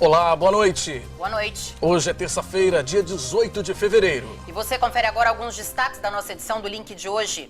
Olá, boa noite. Boa noite. Hoje é terça-feira, dia 18 de fevereiro. E você confere agora alguns destaques da nossa edição do Link de hoje.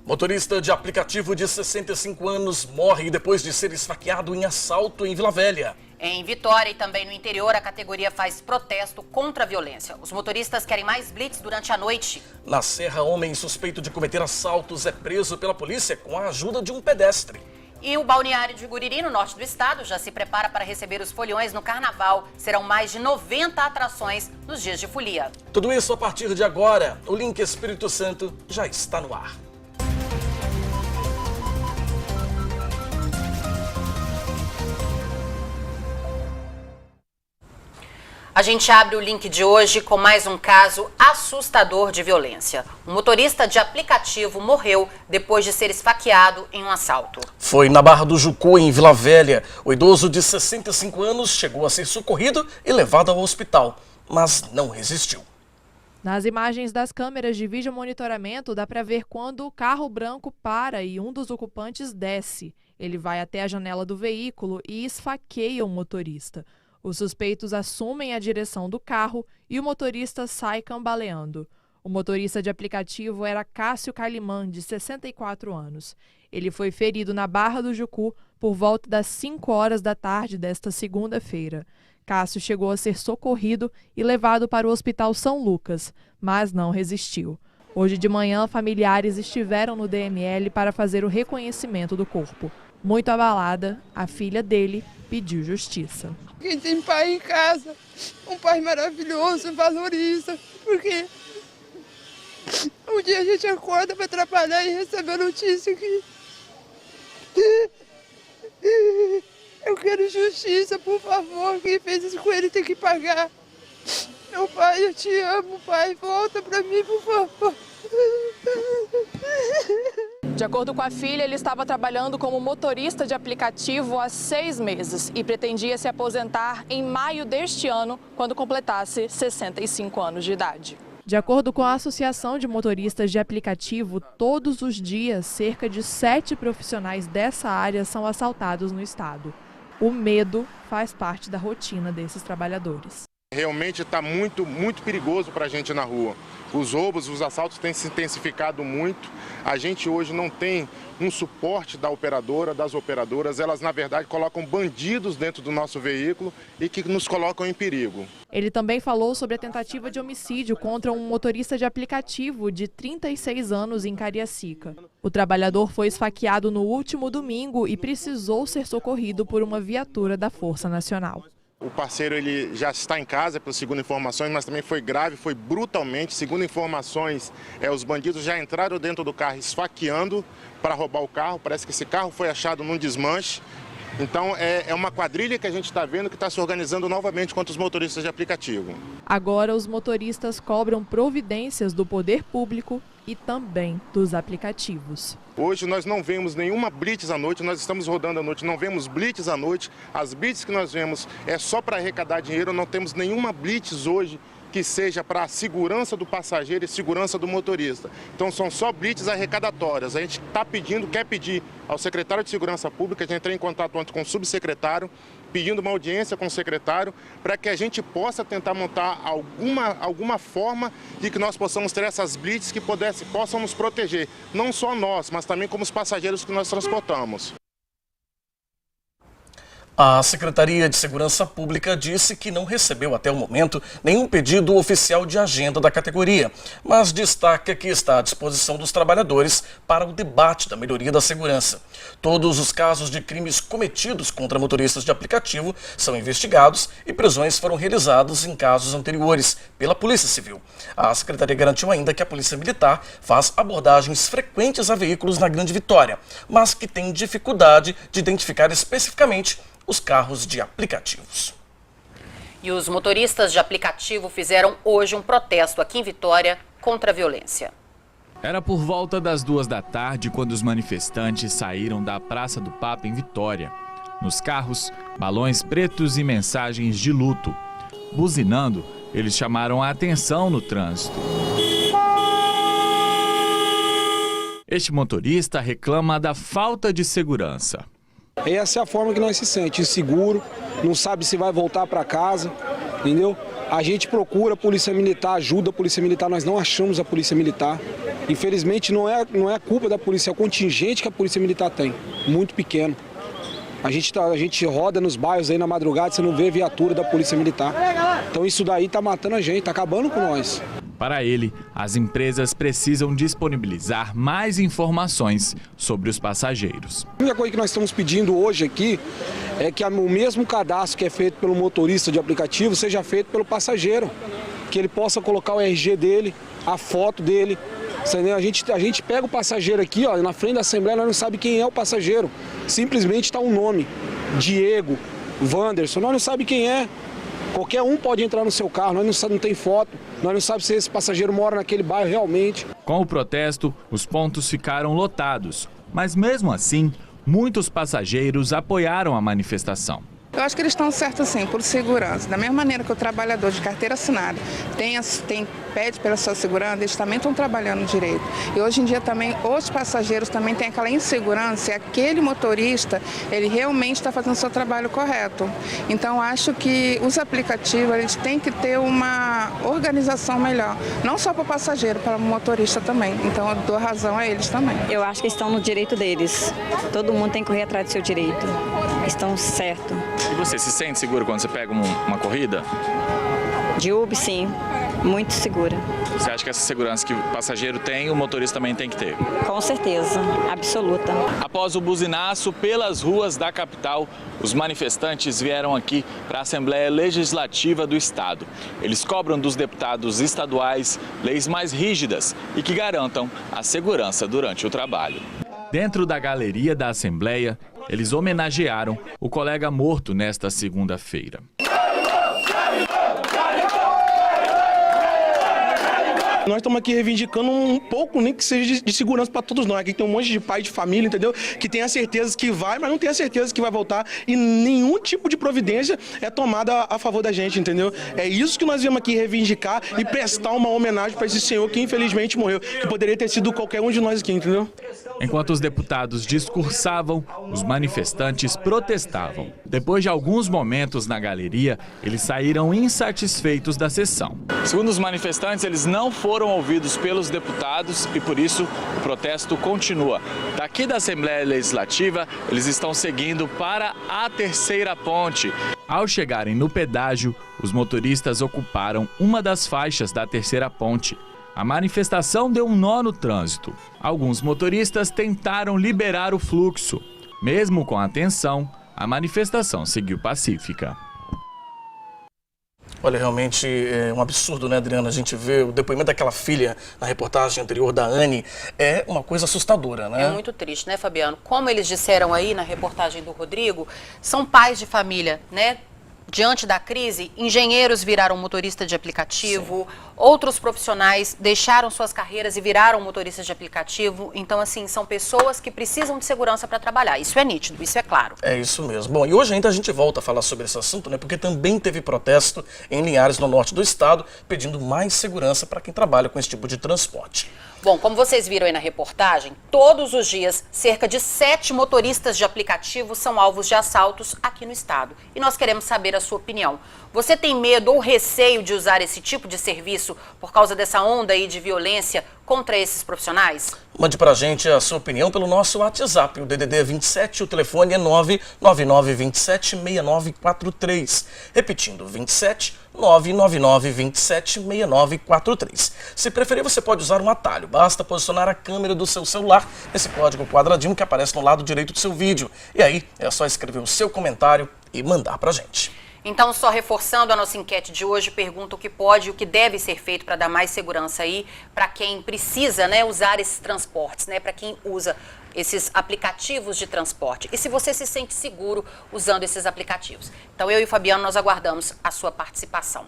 Motorista de aplicativo de 65 anos morre depois de ser esfaqueado em assalto em Vila Velha. Em Vitória e também no interior, a categoria faz protesto contra a violência. Os motoristas querem mais blitz durante a noite. Na Serra, homem suspeito de cometer assaltos é preso pela polícia com a ajuda de um pedestre. E o balneário de Guriri, no norte do estado, já se prepara para receber os foliões no carnaval. Serão mais de 90 atrações nos dias de folia. Tudo isso a partir de agora. O Link Espírito Santo já está no ar. A gente abre o link de hoje com mais um caso assustador de violência. Um motorista de aplicativo morreu depois de ser esfaqueado em um assalto. Foi na Barra do Jucu, em Vila Velha. O idoso de 65 anos chegou a ser socorrido e levado ao hospital, mas não resistiu. Nas imagens das câmeras de vídeo monitoramento, dá para ver quando o carro branco para e um dos ocupantes desce. Ele vai até a janela do veículo e esfaqueia o motorista. Os suspeitos assumem a direção do carro e o motorista sai cambaleando. O motorista de aplicativo era Cássio Calimã, de 64 anos. Ele foi ferido na Barra do Jucu por volta das 5 horas da tarde desta segunda-feira. Cássio chegou a ser socorrido e levado para o Hospital São Lucas, mas não resistiu. Hoje de manhã, familiares estiveram no DML para fazer o reconhecimento do corpo. Muito abalada, a filha dele pediu justiça. Quem tem pai em casa, um pai maravilhoso, valoriza, porque um dia a gente acorda para trabalhar e recebe a notícia que eu quero justiça, por favor, quem fez isso com ele tem que pagar. Meu pai, eu te amo, pai, volta para mim, por favor. De acordo com a filha, ele estava trabalhando como motorista de aplicativo há 6 meses e pretendia se aposentar em maio deste ano, quando completasse 65 anos de idade. De acordo com a Associação de Motoristas de Aplicativo, todos os dias, cerca de 7 profissionais dessa área são assaltados no estado. O medo faz parte da rotina desses trabalhadores. Realmente está muito perigoso para a gente na rua. Os roubos, os assaltos têm se intensificado muito. A gente hoje não tem um suporte da operadora, das operadoras. Elas, na verdade, colocam bandidos dentro do nosso veículo e que nos colocam em perigo. Ele também falou sobre a tentativa de homicídio contra um motorista de aplicativo de 36 anos em Cariacica. O trabalhador foi esfaqueado no último domingo e precisou ser socorrido por uma viatura da Força Nacional. O parceiro ele já está em casa, segundo informações, mas também foi grave, foi brutalmente. Segundo informações, os bandidos já entraram dentro do carro esfaqueando para roubar o carro. Parece que esse carro foi achado num desmanche. Então é uma quadrilha que a gente está vendo que está se organizando novamente contra os motoristas de aplicativo. Agora os motoristas cobram providências do poder público e também dos aplicativos. Hoje nós não vemos nenhuma blitz à noite, nós estamos rodando à noite, não vemos blitz à noite. As blitz que nós vemos é só para arrecadar dinheiro, não temos nenhuma blitz hoje que seja para a segurança do passageiro e segurança do motorista. Então são só blitz arrecadatórias. A gente quer pedir ao secretário de Segurança Pública, a gente entrou em contato ontem com o subsecretário, pedindo uma audiência com o secretário, para que a gente possa tentar montar alguma forma de que nós possamos ter essas blitz que possam nos proteger, não só nós, mas também como os passageiros que nós transportamos. A Secretaria de Segurança Pública disse que não recebeu até o momento nenhum pedido oficial de agenda da categoria, mas destaca que está à disposição dos trabalhadores para o debate da melhoria da segurança. Todos os casos de crimes cometidos contra motoristas de aplicativo são investigados e prisões foram realizadas em casos anteriores pela Polícia Civil. A Secretaria garantiu ainda que a Polícia Militar faz abordagens frequentes a veículos na Grande Vitória, mas que tem dificuldade de identificar especificamente os carros de aplicativos. E os motoristas de aplicativo fizeram hoje um protesto aqui em Vitória contra a violência. Era por volta das 2 da tarde quando os manifestantes saíram da Praça do Papa em Vitória. Nos carros, balões pretos e mensagens de luto. Buzinando, eles chamaram a atenção no trânsito. Este motorista reclama da falta de segurança. Essa é a forma que nós se sentimos, inseguro, não sabe se vai voltar para casa, entendeu? A gente procura a Polícia Militar, ajuda a Polícia Militar, nós não achamos a Polícia Militar. Infelizmente não é culpa da polícia, é o contingente que a Polícia Militar tem, muito pequeno. A gente roda nos bairros aí na madrugada, você não vê viatura da Polícia Militar. Então isso daí tá matando a gente, tá acabando com nós. Para ele, as empresas precisam disponibilizar mais informações sobre os passageiros. A única coisa que nós estamos pedindo hoje aqui é que o mesmo cadastro que é feito pelo motorista de aplicativo seja feito pelo passageiro. Que ele possa colocar o RG dele, a foto dele. A gente pega o passageiro aqui, ó, na frente da Assembleia, nós não sabemos quem é o passageiro. Simplesmente está um nome, Diego, Wanderson, nós não sabemos quem é. Qualquer um pode entrar no seu carro, nós não tem foto, nós não sabemos se esse passageiro mora naquele bairro realmente. Com o protesto, os pontos ficaram lotados, mas mesmo assim, muitos passageiros apoiaram a manifestação. Eu acho que eles estão certos sim, por segurança. Da mesma maneira que o trabalhador de carteira assinada pede pela sua segurança, eles também estão trabalhando direito. E hoje em dia também os passageiros também têm aquela insegurança e aquele motorista, ele realmente está fazendo o seu trabalho correto. Então acho que os aplicativos eles têm que ter uma organização melhor, não só para o passageiro, para o motorista também. Então eu dou razão a eles também. Eu acho que estão no direito deles. Todo mundo tem que correr atrás do seu direito. Estão certos. E você se sente seguro quando você pega uma corrida? De Uber, sim. Muito segura. Você acha que essa segurança que o passageiro tem, o motorista também tem que ter? Com certeza, absoluta. Após o buzinaço pelas ruas da capital, os manifestantes vieram aqui para a Assembleia Legislativa do Estado. Eles cobram dos deputados estaduais leis mais rígidas e que garantam a segurança durante o trabalho. Dentro da galeria da Assembleia, eles homenagearam o colega morto nesta segunda-feira. Nós estamos aqui reivindicando um pouco, nem que seja de segurança para todos nós. Aqui tem um monte de pai de família, entendeu? Que tem a certeza que vai, mas não tem a certeza que vai voltar. E nenhum tipo de providência é tomada a favor da gente, entendeu? É isso que nós viemos aqui reivindicar e prestar uma homenagem para esse senhor que infelizmente morreu. Que poderia ter sido qualquer um de nós aqui, entendeu? Enquanto os deputados discursavam, os manifestantes protestavam. Depois de alguns momentos na galeria, eles saíram insatisfeitos da sessão. Segundo os manifestantes, eles não foram ouvidos pelos deputados e, por isso, o protesto continua. Daqui da Assembleia Legislativa, eles estão seguindo para a terceira ponte. Ao chegarem no pedágio, os motoristas ocuparam uma das faixas da terceira ponte. A manifestação deu um nó no trânsito. Alguns motoristas tentaram liberar o fluxo. Mesmo com a tensão, a manifestação seguiu pacífica. Olha, realmente é um absurdo, né, Adriana? A gente vê o depoimento daquela filha na reportagem anterior da Anne, é uma coisa assustadora, né? É muito triste, né, Fabiano? Como eles disseram aí na reportagem do Rodrigo, são pais de família, né? Diante da crise, engenheiros viraram motorista de aplicativo, outros profissionais deixaram suas carreiras e viraram motoristas de aplicativo. Então, assim, são pessoas que precisam de segurança para trabalhar. Isso é nítido, isso é claro. É isso mesmo. Bom, e hoje ainda a gente volta a falar sobre esse assunto, né? Porque também teve protesto em Linhares, no norte do estado, pedindo mais segurança para quem trabalha com esse tipo de transporte. Bom, como vocês viram aí na reportagem, todos os dias, cerca de 7 motoristas de aplicativo são alvos de assaltos aqui no estado. E nós queremos saber a sua opinião. Você tem medo ou receio de usar esse tipo de serviço por causa dessa onda aí de violência contra esses profissionais? Mande pra gente a sua opinião pelo nosso WhatsApp. O DDD é 27, o telefone é 999276943. Repetindo, 27 999276943. Se preferir, você pode usar um atalho. Basta posicionar a câmera do seu celular nesse código quadradinho que aparece no lado direito do seu vídeo. E aí, é só escrever o seu comentário e mandar pra gente. Então, só reforçando a nossa enquete de hoje, pergunta o que pode e o que deve ser feito para dar mais segurança aí para quem precisa, né, usar esses transportes, né, para quem usa esses aplicativos de transporte. E se você se sente seguro usando esses aplicativos. Então, eu e o Fabiano, nós aguardamos a sua participação.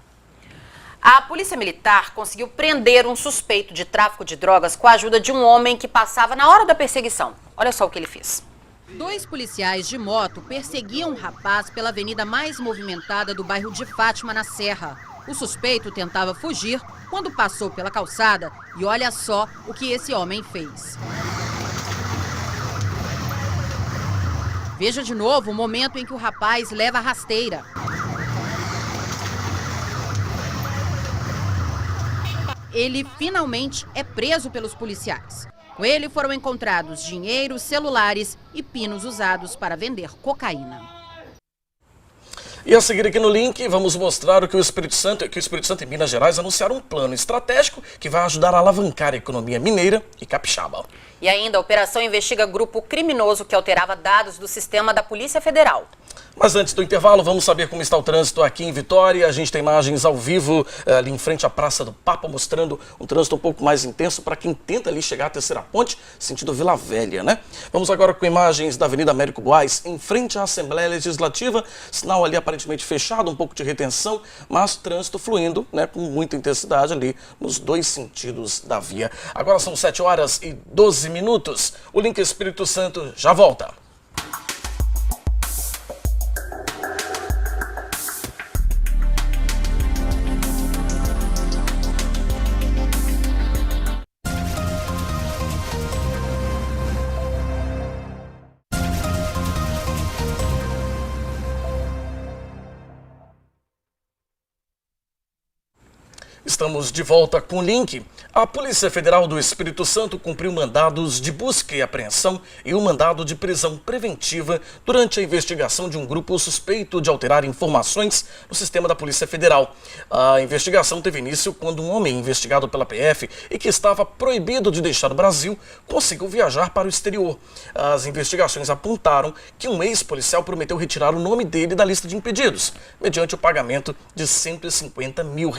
A Polícia Militar conseguiu prender um suspeito de tráfico de drogas com a ajuda de um homem que passava na hora da perseguição. Olha só o que ele fez. 2 policiais de moto perseguiam um rapaz pela avenida mais movimentada do bairro de Fátima, na Serra. O suspeito tentava fugir quando passou pela calçada e olha só o que esse homem fez. Veja de novo o momento em que o rapaz leva a rasteira. Ele finalmente é preso pelos policiais. Com ele foram encontrados dinheiro, celulares e pinos usados para vender cocaína. E a seguir aqui no link, vamos mostrar que o Espírito Santo e Minas Gerais anunciaram um plano estratégico que vai ajudar a alavancar a economia mineira e capixaba. E ainda, a operação investiga grupo criminoso que alterava dados do sistema da Polícia Federal. Mas antes do intervalo, vamos saber como está o trânsito aqui em Vitória. A gente tem imagens ao vivo ali em frente à Praça do Papa, mostrando um trânsito um pouco mais intenso para quem tenta ali chegar à Terceira Ponte, sentido Vila Velha, né? Vamos agora com imagens da Avenida Américo Buais, em frente à Assembleia Legislativa. Sinal ali aparentemente fechado, um pouco de retenção, mas trânsito fluindo, né, com muita intensidade ali nos dois sentidos da via. Agora são 7h12. O Link Espírito Santo já volta. Estamos de volta com o link. A Polícia Federal do Espírito Santo cumpriu mandados de busca e apreensão e um mandado de prisão preventiva durante a investigação de um grupo suspeito de alterar informações no sistema da Polícia Federal. A investigação teve início quando um homem investigado pela PF e que estava proibido de deixar o Brasil conseguiu viajar para o exterior. As investigações apontaram que um ex-policial prometeu retirar o nome dele da lista de impedidos, mediante o pagamento de R$150 mil.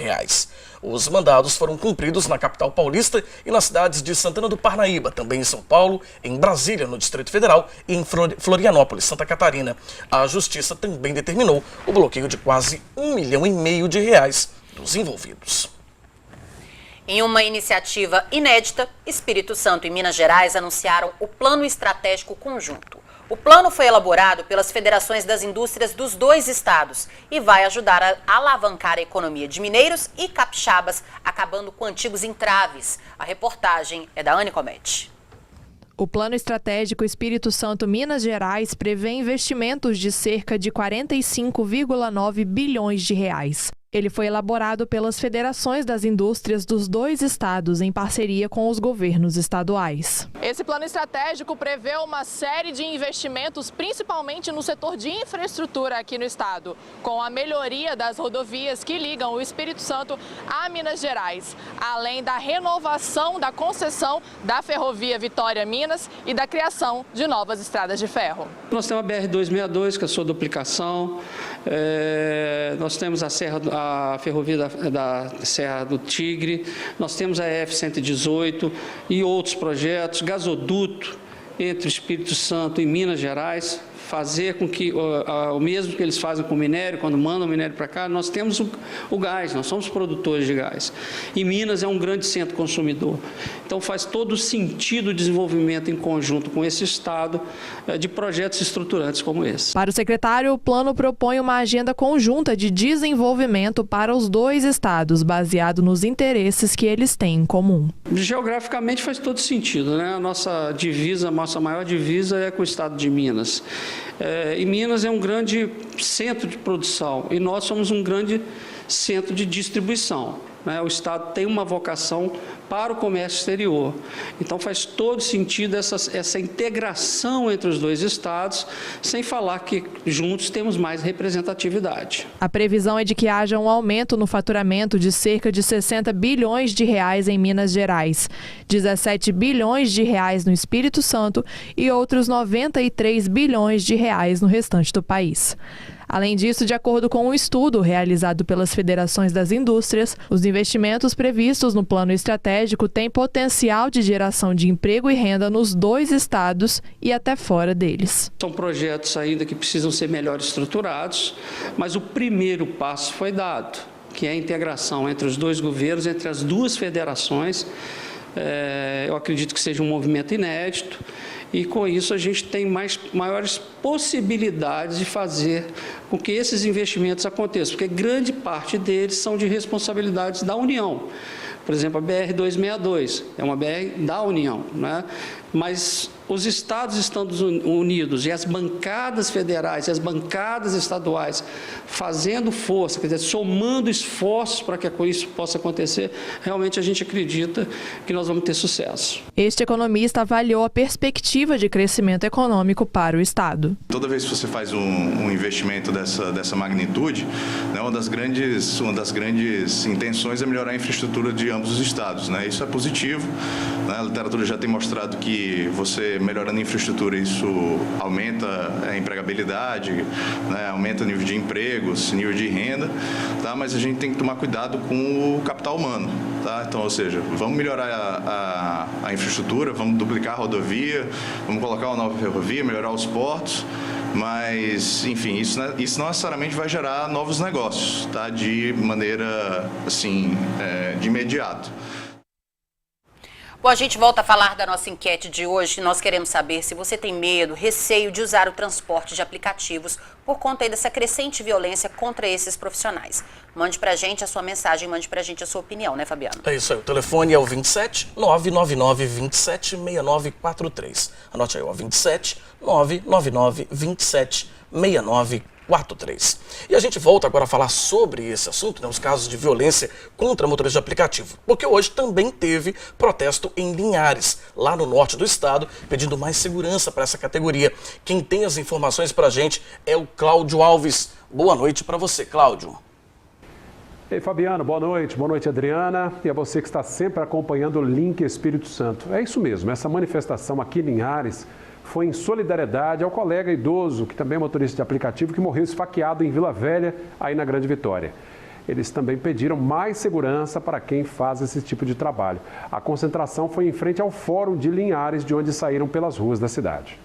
Os mandados foram cumpridos na capital paulista e nas cidades de Santana do Parnaíba, também em São Paulo, em Brasília, no Distrito Federal e em Florianópolis, Santa Catarina. A Justiça também determinou o bloqueio de quase R$1,5 milhão dos envolvidos. Em uma iniciativa inédita, Espírito Santo e Minas Gerais anunciaram o Plano Estratégico Conjunto. O plano foi elaborado pelas federações das indústrias dos dois estados e vai ajudar a alavancar a economia de mineiros e capixabas, acabando com antigos entraves. A reportagem é da Anne Comete. O Plano Estratégico Espírito Santo-Minas Gerais prevê investimentos de cerca de 45,9 bilhões de reais. Ele foi elaborado pelas federações das indústrias dos dois estados em parceria com os governos estaduais. Esse plano estratégico prevê uma série de investimentos, principalmente no setor de infraestrutura aqui no estado, com a melhoria das rodovias que ligam o Espírito Santo a Minas Gerais, além da renovação da concessão da ferrovia Vitória-Minas e da criação de novas estradas de ferro. Nós temos a BR-262, que é a sua duplicação, nós temos a ferrovia da Serra do Tigre, nós temos a EF-118 e outros projetos, gasoduto entre o Espírito Santo e Minas Gerais, fazer com que o mesmo que eles fazem com o minério, quando mandam o minério para cá, nós temos o gás, nós somos produtores de gás. E Minas é um grande centro consumidor. Então faz todo sentido o desenvolvimento em conjunto com esse estado de projetos estruturantes como esse. Para o secretário, o plano propõe uma agenda conjunta de desenvolvimento para os dois estados, baseado nos interesses que eles têm em comum. Geograficamente faz todo sentido, né? A nossa maior divisa é com o estado de Minas. E Minas é um grande centro de produção e nós somos um grande centro de distribuição. O estado tem uma vocação para o comércio exterior. Então faz todo sentido essa integração entre os dois estados, sem falar que juntos temos mais representatividade. A previsão é de que haja um aumento no faturamento de cerca de 60 bilhões de reais em Minas Gerais, 17 bilhões de reais no Espírito Santo e outros 93 bilhões de reais no restante do país. Além disso, de acordo com um estudo realizado pelas federações das indústrias, os investimentos previstos no plano estratégico têm potencial de geração de emprego e renda nos dois estados e até fora deles. São projetos ainda que precisam ser melhor estruturados, mas o primeiro passo foi dado, que é a integração entre os dois governos, entre as duas federações. Eu acredito que seja um movimento inédito. E com isso a gente tem maiores possibilidades de fazer com que esses investimentos aconteçam, porque grande parte deles são de responsabilidades da União. Por exemplo, a BR-262 é uma BR da União, né? Mas os Estados Unidos e as bancadas federais e as bancadas estaduais fazendo força, quer dizer, somando esforços para que isso possa acontecer, realmente a gente acredita que nós vamos ter sucesso. Este economista avaliou a perspectiva de crescimento econômico para o Estado. Toda vez que você faz um investimento dessa magnitude, né, uma das grandes intenções é melhorar a infraestrutura de ambos os estados, né? Isso é positivo, né? A literatura já tem mostrado que você melhorando a infraestrutura, isso aumenta a empregabilidade, né? Aumenta o nível de empregos, nível de renda, tá? Mas a gente tem que tomar cuidado com o capital humano, tá? Então, ou seja, vamos melhorar a infraestrutura, vamos duplicar a rodovia, vamos colocar uma nova ferrovia, melhorar os portos, mas, enfim, isso não necessariamente vai gerar novos negócios, tá? De maneira, assim, de imediato. Bom, a gente volta a falar da nossa enquete de hoje. Nós queremos saber se você tem medo, receio de usar o transporte de aplicativos por conta aí dessa crescente violência contra esses profissionais. Mande pra gente a sua mensagem, mande pra gente a sua opinião, né, Fabiano? É isso aí, o telefone é o 27 999 27 6943. Anote aí, ó, 27 999 27 6943. E a gente volta agora a falar sobre esse assunto, né, os casos de violência contra motoristas de aplicativo, porque hoje também teve protesto em Linhares, lá no norte do estado, pedindo mais segurança para essa categoria. Quem tem as informações para a gente é o Cláudio Alves. Boa noite para você, Cláudio. Ei, Fabiano, boa noite, Adriana, e a você que está sempre acompanhando o Link Espírito Santo. É isso mesmo, essa manifestação aqui em Linhares foi em solidariedade ao colega idoso, que também é motorista de aplicativo, que morreu esfaqueado em Vila Velha, aí na Grande Vitória. Eles também pediram mais segurança para quem faz esse tipo de trabalho. A concentração foi em frente ao Fórum de Linhares, de onde saíram pelas ruas da cidade.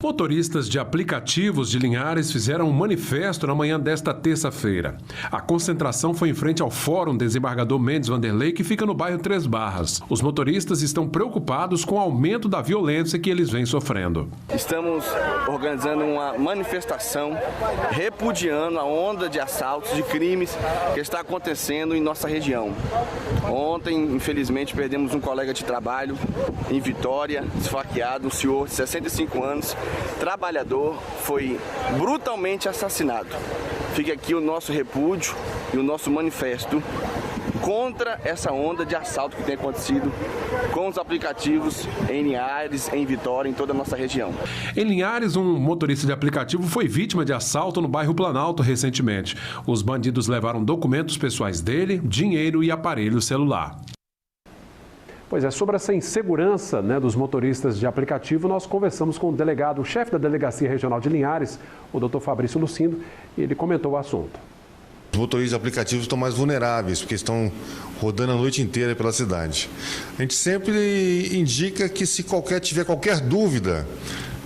Motoristas de aplicativos de Linhares fizeram um manifesto na manhã desta terça-feira. A concentração foi em frente ao Fórum Desembargador Mendes Vanderlei, que fica no bairro Três Barras. Os motoristas estão preocupados com o aumento da violência que eles vêm sofrendo. Estamos organizando uma manifestação repudiando a onda de assaltos, de crimes que está acontecendo em nossa região. Ontem, infelizmente, perdemos um colega de trabalho em Vitória, esfaqueado, um senhor de 65 anos, trabalhador, foi brutalmente assassinado. Fica aqui o nosso repúdio e o nosso manifesto contra essa onda de assalto que tem acontecido com os aplicativos em Linhares, em Vitória, em toda a nossa região. Em Linhares, um motorista de aplicativo foi vítima de assalto no bairro Planalto recentemente. Os bandidos levaram documentos pessoais dele, dinheiro e aparelho celular. Pois é, sobre essa insegurança, né, dos motoristas de aplicativo, nós conversamos com o delegado, o chefe da Delegacia Regional de Linhares, o Dr. Fabrício Lucindo, e ele comentou o assunto. Os motoristas de aplicativos estão mais vulneráveis, porque estão rodando a noite inteira pela cidade. A gente sempre indica que se tiver qualquer dúvida,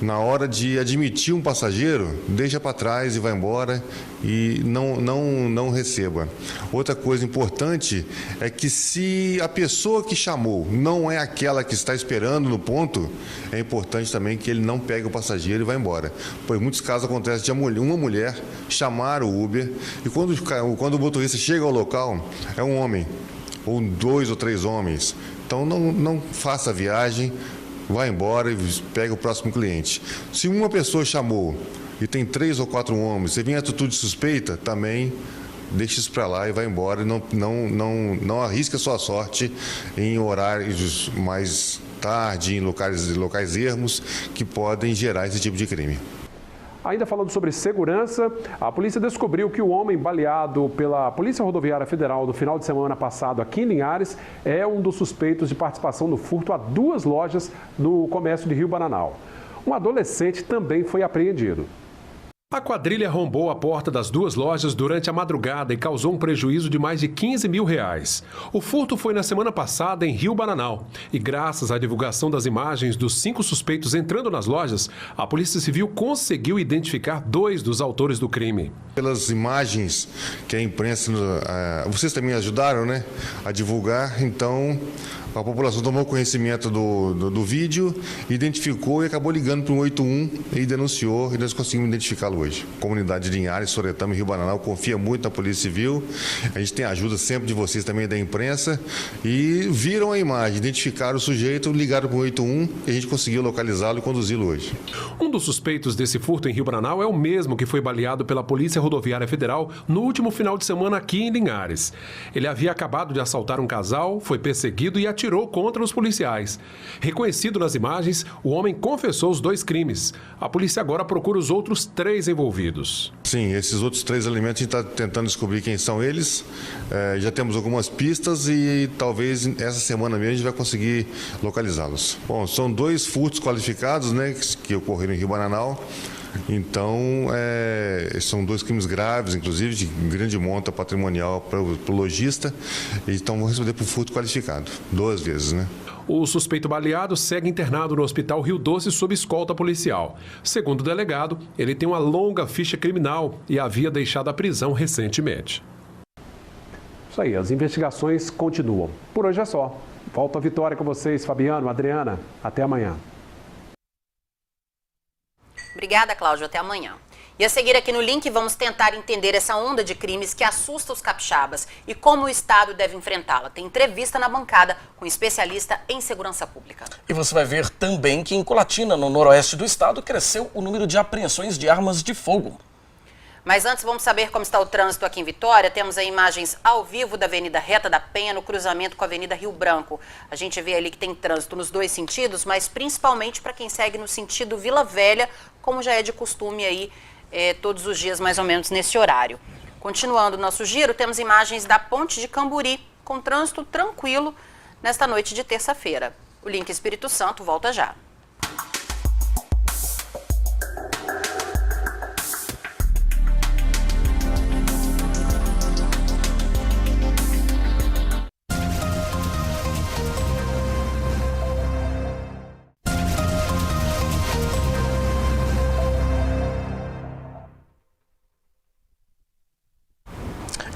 na hora de admitir um passageiro, deixa para trás e vai embora e não receba. Outra coisa importante é que se a pessoa que chamou não é aquela que está esperando no ponto, é importante também que ele não pegue o passageiro e vá embora. Pois em muitos casos acontece de uma mulher chamar o Uber e quando o motorista chega ao local, é um homem, ou 2 ou 3 homens. Então não faça a viagem, vai embora e pega o próximo cliente. Se uma pessoa chamou e tem 3 ou 4 homens, se vem atitude suspeita, também deixa isso para lá e vai embora. Não arrisca sua sorte em horários mais tarde, em locais ermos que podem gerar esse tipo de crime. Ainda falando sobre segurança, a polícia descobriu que o homem baleado pela Polícia Rodoviária Federal no final de semana passado aqui em Linhares é um dos suspeitos de participação no furto a 2 lojas no comércio de Rio Bananal. Um adolescente também foi apreendido. A quadrilha arrombou a porta das 2 lojas durante a madrugada e causou um prejuízo de mais de R$15 mil. O furto foi na semana passada em Rio Bananal. E graças à divulgação das imagens dos 5 suspeitos entrando nas lojas, a Polícia Civil conseguiu identificar 2 dos autores do crime. Pelas imagens que a imprensa, vocês também ajudaram, né, a divulgar, então A população tomou conhecimento do vídeo, identificou e acabou ligando para o 181 e denunciou, e nós conseguimos identificá-lo hoje. A comunidade de Linhares, Soretama e Rio Bananal confia muito na Polícia Civil. A gente tem a ajuda sempre de vocês também da imprensa, e viram a imagem, identificaram o sujeito, ligaram para o 181 e a gente conseguiu localizá-lo e conduzi-lo hoje. Um dos suspeitos desse furto em Rio Bananal é o mesmo que foi baleado pela Polícia Rodoviária Federal no último final de semana aqui em Linhares. Ele havia acabado de assaltar um casal, foi perseguido e atirou contra os policiais. Reconhecido nas imagens, o homem confessou os 2 crimes. A polícia agora procura os outros 3 envolvidos. Sim, esses outros 3 elementos a gente está tentando descobrir quem são eles. Já temos algumas pistas e talvez essa semana mesmo a gente vai conseguir localizá-los. Bom, são 2 furtos qualificados, né, que ocorreram em Rio Bananal. Então, são 2 crimes graves, inclusive de grande monta patrimonial para o lojista. Então, vão responder por furto qualificado, 2 vezes, né? O suspeito baleado segue internado no Hospital Rio Doce sob escolta policial. Segundo o delegado, ele tem uma longa ficha criminal e havia deixado a prisão recentemente. Isso aí, as investigações continuam. Por hoje é só. Volta a Vitória com vocês, Fabiano, Adriana. Até amanhã. Obrigada, Cláudio. Até amanhã. E a seguir aqui no link vamos tentar entender essa onda de crimes que assusta os capixabas e como o Estado deve enfrentá-la. Tem entrevista na bancada com um especialista em segurança pública. E você vai ver também que em Colatina, no noroeste do estado, cresceu o número de apreensões de armas de fogo. Mas antes vamos saber como está o trânsito aqui em Vitória. Temos aí imagens ao vivo da Avenida Reta da Penha, no cruzamento com a Avenida Rio Branco. A gente vê ali que tem trânsito nos 2 sentidos, mas principalmente para quem segue no sentido Vila Velha, como já é de costume aí todos os dias mais ou menos nesse horário. Continuando o nosso giro, temos imagens da Ponte de Camburi, com trânsito tranquilo nesta noite de terça-feira. O link Espírito Santo volta já.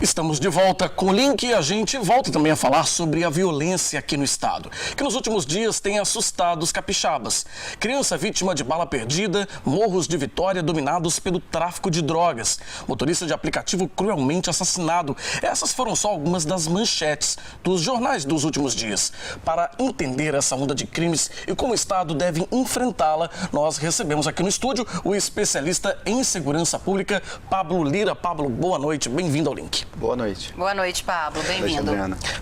Estamos de volta com o link e a gente volta também a falar sobre a violência aqui no estado, que nos últimos dias tem assustado os capixabas. Criança vítima de bala perdida, morros de Vitória dominados pelo tráfico de drogas, motorista de aplicativo cruelmente assassinado. Essas foram só algumas das manchetes dos jornais dos últimos dias. Para entender essa onda de crimes e como o estado deve enfrentá-la, nós recebemos aqui no estúdio o especialista em segurança pública, Pablo Lira. Pablo, boa noite, bem-vindo ao link. Boa noite. Boa noite, Pablo. Bem-vindo.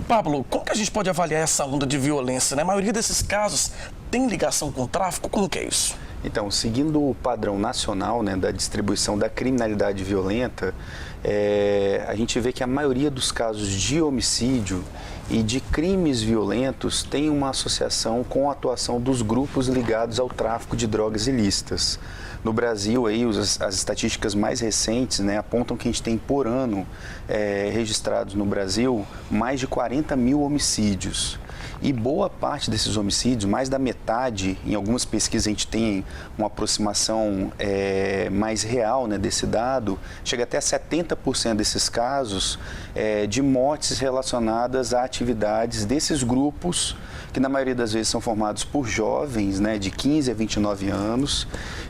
Pablo, como que a gente pode avaliar essa onda de violência, né? A maioria desses casos tem ligação com o tráfico, como que é isso? Então, seguindo o padrão nacional, né, da distribuição da criminalidade violenta, a gente vê que a maioria dos casos de homicídio e de crimes violentos tem uma associação com a atuação dos grupos ligados ao tráfico de drogas ilícitas. No Brasil, aí, as estatísticas mais recentes, né, apontam que a gente tem por ano registrados no Brasil mais de 40 mil homicídios. E boa parte desses homicídios, mais da metade, em algumas pesquisas a gente tem uma aproximação mais real, né, desse dado, chega até a 70% desses casos de mortes relacionadas a atividades desses grupos, que na maioria das vezes são formados por jovens, né, de 15 a 29 anos,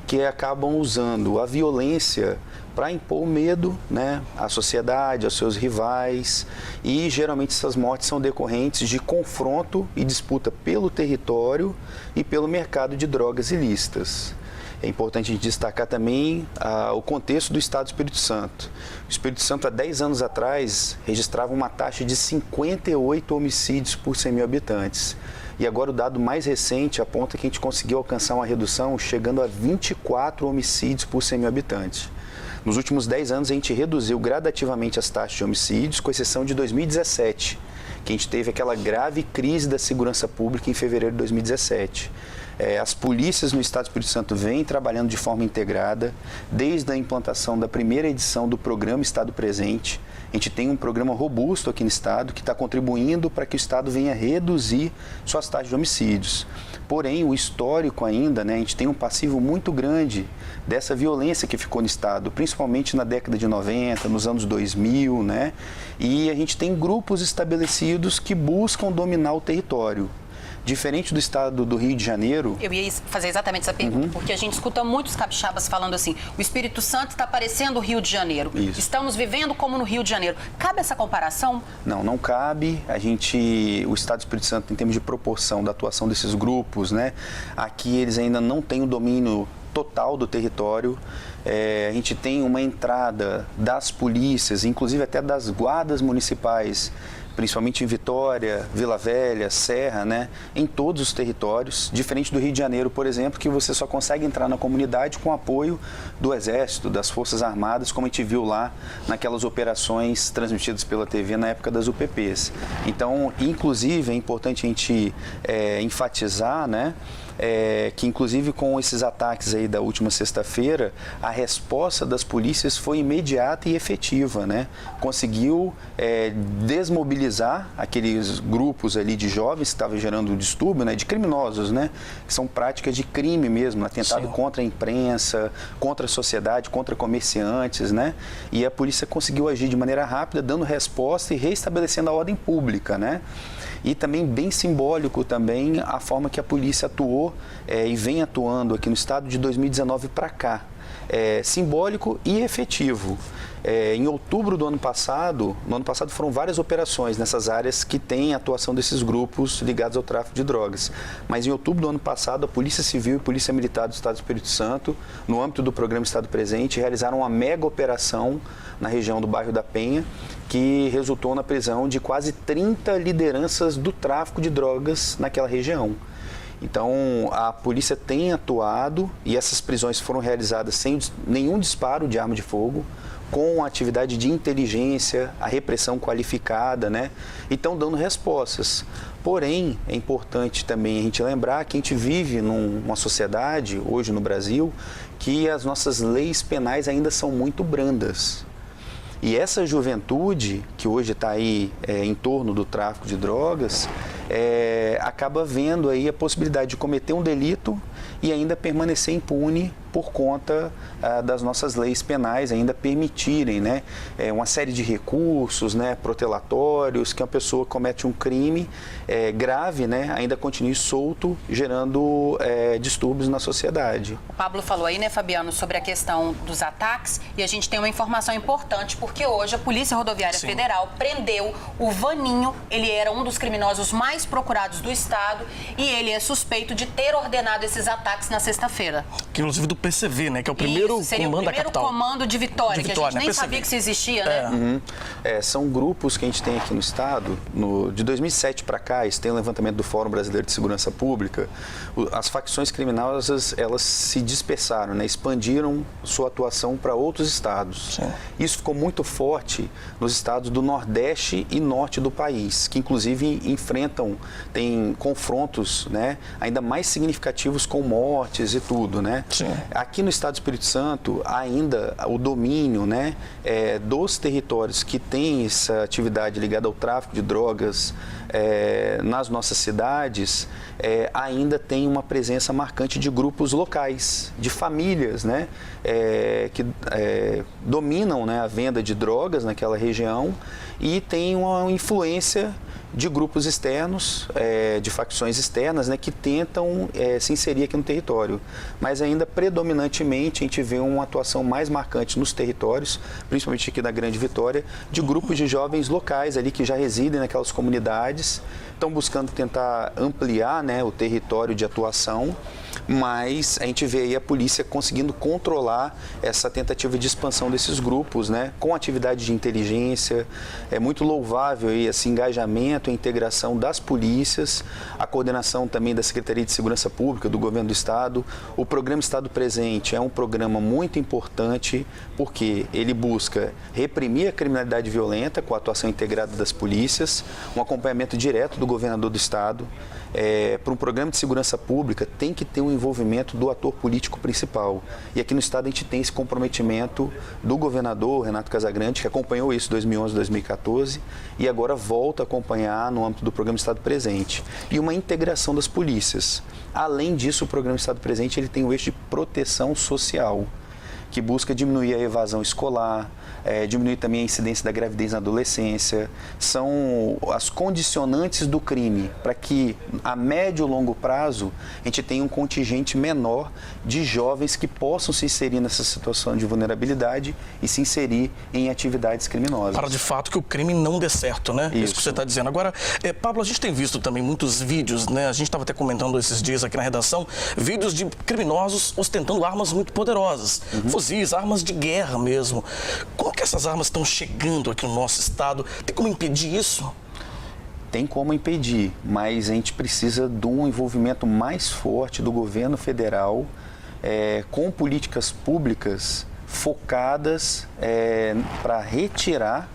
que acabam usando a violência para impor medo, né, à sociedade, aos seus rivais, e geralmente essas mortes são decorrentes de confronto e disputa pelo território e pelo mercado de drogas ilícitas. É importante a gente destacar também o contexto do Estado do Espírito Santo. O Espírito Santo, há 10 anos atrás, registrava uma taxa de 58 homicídios por 100 mil habitantes. E agora o dado mais recente aponta que a gente conseguiu alcançar uma redução chegando a 24 homicídios por 100 mil habitantes. Nos últimos 10 anos, a gente reduziu gradativamente as taxas de homicídios, com exceção de 2017, que a gente teve aquela grave crise da segurança pública em fevereiro de 2017. As polícias no Estado do Espírito Santo vêm trabalhando de forma integrada, desde a implantação da primeira edição do programa Estado Presente. A gente tem um programa robusto aqui no Estado que está contribuindo para que o Estado venha reduzir suas taxas de homicídios. Porém, o histórico ainda, né, a gente tem um passivo muito grande dessa violência que ficou no Estado, principalmente na década de 90, nos anos 2000, né? E a gente tem grupos estabelecidos que buscam dominar o território. Diferente do estado do Rio de Janeiro... Eu ia fazer exatamente essa pergunta, porque a gente escuta muitos capixabas falando assim, o Espírito Santo está parecendo o Rio de Janeiro. Isso. Estamos vivendo como no Rio de Janeiro. Cabe essa comparação? Não cabe. O Estado do Espírito Santo, em termos de proporção da atuação desses grupos, né? Aqui eles ainda não têm o domínio total do território. A gente tem uma entrada das polícias, inclusive até das guardas municipais, principalmente em Vitória, Vila Velha, Serra, né, em todos os territórios, diferente do Rio de Janeiro, por exemplo, que você só consegue entrar na comunidade com apoio do Exército, das Forças Armadas, como a gente viu lá naquelas operações transmitidas pela TV na época das UPPs. Então, inclusive, é importante a gente enfatizar, né, que inclusive com esses ataques aí da última sexta-feira, a resposta das polícias foi imediata e efetiva, né? Conseguiu desmobilizar aqueles grupos ali de jovens que estavam gerando distúrbio, né? De criminosos, né? Que são práticas de crime mesmo, atentado contra a imprensa, contra a sociedade, contra comerciantes, né? E a polícia conseguiu agir de maneira rápida, dando resposta e reestabelecendo a ordem pública, né? E também bem simbólico também a forma que a polícia atuou e vem atuando aqui no estado de 2019 para cá. Simbólico e efetivo. Em outubro do ano passado foram várias operações nessas áreas que têm atuação desses grupos ligados ao tráfico de drogas. Mas em outubro do ano passado, a Polícia Civil e Polícia Militar do Estado do Espírito Santo, no âmbito do programa Estado Presente, realizaram uma mega operação na região do bairro da Penha, que resultou na prisão de quase 30 lideranças do tráfico de drogas naquela região. Então, a polícia tem atuado e essas prisões foram realizadas sem nenhum disparo de arma de fogo, com a atividade de inteligência, a repressão qualificada, né? E estão dando respostas. Porém, é importante também a gente lembrar que a gente vive numa sociedade, hoje no Brasil, que as nossas leis penais ainda são muito brandas. E essa juventude, que hoje está aí em torno do tráfico de drogas, acaba vendo aí a possibilidade de cometer um delito e ainda permanecer impune por conta das nossas leis penais ainda permitirem, né, uma série de recursos, né, protelatórios, que uma pessoa comete um crime grave, né, ainda continue solto, gerando distúrbios na sociedade. O Pablo falou aí, né, Fabiano, sobre a questão dos ataques, e a gente tem uma informação importante, porque hoje a Polícia Rodoviária Federal prendeu o Vaninho. Ele era um dos criminosos mais procurados do estado e ele é suspeito de ter ordenado esses ataques na sexta-feira. Que inclusive do PCV, né? Que é o primeiro comando da capital. Seria o primeiro comando de Vitória, que a gente nem sabia que isso existia, né? São grupos que a gente tem aqui no estado. De 2007 para cá, isso tem o levantamento do Fórum Brasileiro de Segurança Pública. As facções criminosas, elas se dispersaram, né? Expandiram sua atuação para outros estados. Sim. Isso ficou muito forte nos estados do Nordeste e Norte do país, que inclusive tem confrontos, né, ainda mais significativos com mortes e tudo, né? Sim. Aqui no estado do Espírito Santo, ainda o domínio, né, dos territórios que têm essa atividade ligada ao tráfico de drogas nas nossas cidades, ainda tem uma presença marcante de grupos locais, de famílias, né, que dominam, né, a venda de drogas naquela região e tem uma influência de grupos externos, de facções externas, né, que tentam se inserir aqui no território. Mas ainda, predominantemente, a gente vê uma atuação mais marcante nos territórios, principalmente aqui da Grande Vitória, de grupos de jovens locais ali que já residem naquelas comunidades, estão buscando tentar ampliar, né, o território de atuação, mas a gente vê aí a polícia conseguindo controlar essa tentativa de expansão desses grupos, né, com atividade de inteligência. É muito louvável aí esse engajamento e integração das polícias, a coordenação também da Secretaria de Segurança Pública, do Governo do Estado. O programa Estado Presente é um programa muito importante porque ele busca reprimir a criminalidade violenta com a atuação integrada das polícias, um acompanhamento direto do governador do Estado. Para um programa de segurança pública tem que ter um envolvimento do ator político principal. E aqui no Estado a gente tem esse comprometimento do governador Renato Casagrande, que acompanhou isso em 2011, 2014 e agora volta a acompanhar no âmbito do programa Estado Presente. E uma integração das polícias. Além disso, o programa Estado Presente ele tem o eixo de proteção social, que busca diminuir a evasão escolar, diminuir também a incidência da gravidez na adolescência. São as condicionantes do crime para que, a médio e longo prazo, a gente tenha um contingente menor de jovens que possam se inserir nessa situação de vulnerabilidade e se inserir em atividades criminosas. Para de fato que o crime não dê certo, né? Isso que você está dizendo. Agora, Pablo, a gente tem visto também muitos vídeos, né? A gente estava até comentando esses dias aqui na redação, vídeos de criminosos ostentando armas muito poderosas. Fuzis, armas de guerra mesmo. Como que essas armas estão chegando aqui no nosso estado? Tem como impedir isso? Tem como impedir, mas a gente precisa de um envolvimento mais forte do governo federal com políticas públicas focadas para retirar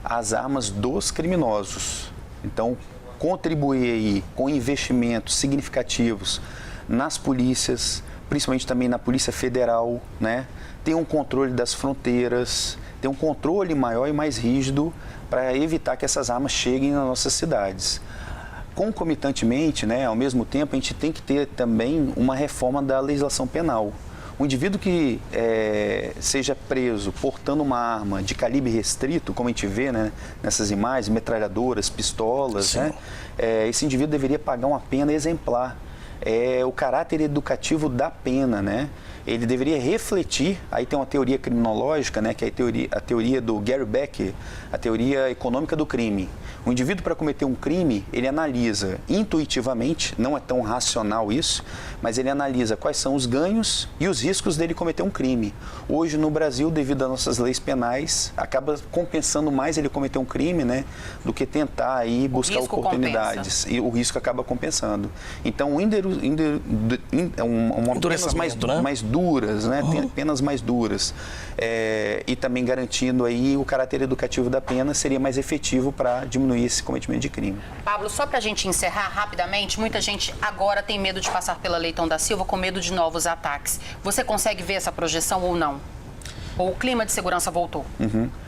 as armas dos criminosos. Então, contribuir aí com investimentos significativos nas polícias, principalmente também na Polícia Federal, né? Ter um controle das fronteiras, ter um controle maior e mais rígido para evitar que essas armas cheguem nas nossas cidades. Concomitantemente, né, ao mesmo tempo, a gente tem que ter também uma reforma da legislação penal. O indivíduo que seja preso portando uma arma de calibre restrito, como a gente vê, né, nessas imagens, metralhadoras, pistolas, né, esse indivíduo deveria pagar uma pena exemplar. O caráter educativo da pena, né? Ele deveria refletir, aí tem uma teoria criminológica, né, que é a teoria do Gary Becker, a teoria econômica do crime. O indivíduo, para cometer um crime, ele analisa intuitivamente, não é tão racional isso, mas ele analisa quais são os ganhos e os riscos dele cometer um crime. Hoje, no Brasil, devido às nossas leis penais, acaba compensando mais ele cometer um crime, né, do que tentar aí buscar oportunidades. E o risco acaba compensando. Então, penas mais duras, né? Penas mais duras. E também garantindo aí o caráter educativo da pena seria mais efetivo para diminuir esse cometimento de crime. Pablo, só para a gente encerrar rapidamente, muita gente agora tem medo de passar pela Leitão da Silva com medo de novos ataques. Você consegue ver essa projeção ou não? Ou o clima de segurança voltou?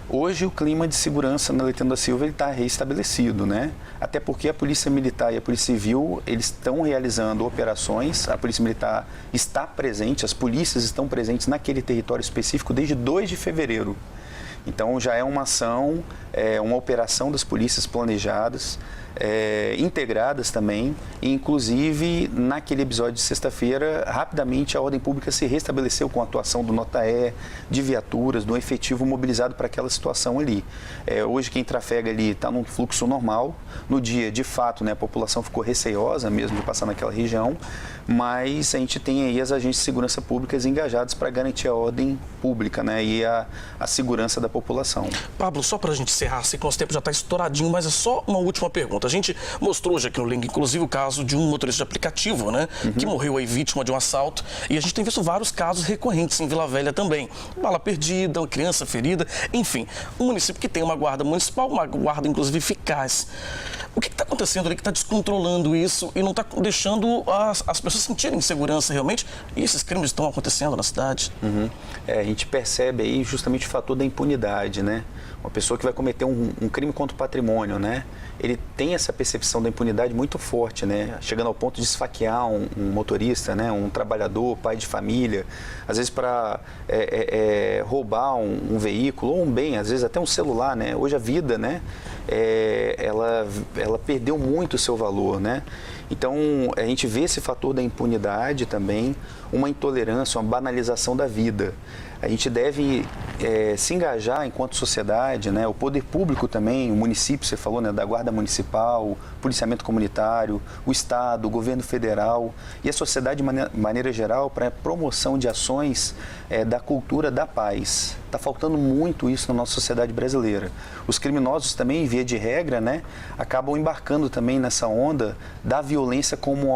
Hoje o clima de segurança na Leitão da Silva está reestabelecido, né? Até porque a Polícia Militar e a Polícia Civil, eles estão realizando operações, a Polícia Militar está presente, as polícias estão presentes naquele território específico desde 2 de fevereiro. Então já é uma ação, uma operação das polícias planejadas, integradas também, e inclusive naquele episódio de sexta-feira, rapidamente a ordem pública se restabeleceu com a atuação do Nota-E, de viaturas, do efetivo mobilizado para aquela situação ali. Hoje quem trafega ali está num fluxo normal, no dia de fato, né, a população ficou receiosa mesmo de passar naquela região, mas a gente tem aí as agências de segurança públicas engajadas para garantir a ordem pública, né, e a segurança da população. Pablo, só para a gente encerrar, assim que o nosso tempo já está estouradinho, mas é só uma última pergunta. A gente mostrou hoje aqui no link, inclusive, o caso de um motorista de aplicativo, né, que morreu aí vítima de um assalto, e a gente tem visto vários casos recorrentes em Vila Velha também. Bala perdida, uma criança ferida, enfim, um município que tem uma guarda municipal, uma guarda, inclusive, eficaz. O que está acontecendo ali que está descontrolando isso e não está deixando as pessoas sentirem insegurança realmente? E esses crimes estão acontecendo na cidade? A gente percebe aí justamente o fator da impunidade, né? Uma pessoa que vai cometer um crime contra o patrimônio, né? Ele tem essa percepção da impunidade muito forte, né? Chegando ao ponto de esfaquear um motorista, né? Um trabalhador, pai de família, às vezes para roubar um veículo ou um bem, às vezes até um celular, né? Hoje a vida, né? Ela perdeu muito o seu valor, né? Então, a gente vê esse fator da impunidade também, uma intolerância, uma banalização da vida. A gente deve se engajar enquanto sociedade, né? O poder público também, o município, você falou, né? Da Guarda Municipal, o policiamento comunitário, o Estado, o governo federal e a sociedade de maneira geral para a promoção de ações da cultura da paz. Está faltando muito isso na nossa sociedade brasileira. Os criminosos também, via de regra, né? Acabam embarcando também nessa onda da violência como